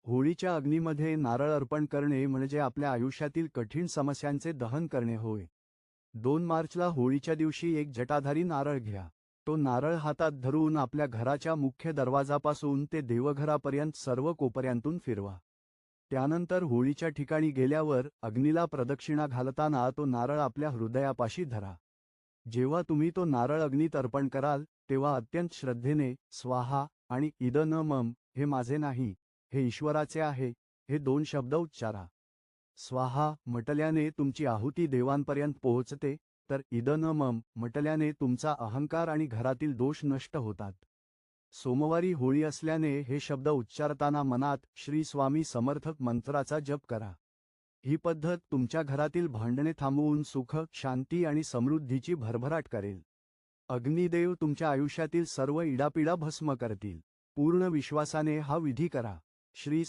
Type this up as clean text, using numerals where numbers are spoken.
होळीच्या अग्नीमध्ये नारळ अर्पण करणे म्हणजे आपल्या आयुष्यातील कठीण समस्यांचे दहन करणे होय. 2 मार्चला होळीच्या दिवशी एक जटाधारी नारळ घ्या. तो नारळ हातात धरून आपल्या घराच्या मुख्य दरवाजापासून ते देवघरापर्यंत सर्व कोपऱ्यांतून फिरवा. त्यानंतर होळीच्या ठिकाणी गेल्यावर अग्नीला प्रदक्षिणा घालताना तो नारळ आपल्या हृदयापाशी धरा. जेव्हा तुम्ही तो नारळ अग्नीत अर्पण कराल तेव्हा अत्यंत श्रद्धेने स्वाहा आणि इद न मम, हे माझे नाही, हे ईश्वराचे आहे, हे 2 शब्द उच्चारा. स्वाहा म्हटल्याने तुमची आहुती देवांपर्यंत पोहोचते, तर इद न मम म्हटल्याने तुमचा अहंकार आणि घरातील दोष नष्ट होतात. सोमवारी होळी असल्याने हे शब्द उच्चारताना मनात श्री स्वामी समर्थक मंत्राचा जप करा. ही पद्धत तुमच्या घरातील भांडणे थांबवून सुख, शांती आणि समृद्धीची भरभराट करेल. अग्निदेव तुमच्या आयुष्यातील सर्व इडापिडा भस्म करतील. पूर्ण विश्वासाने हा विधी करा. श्री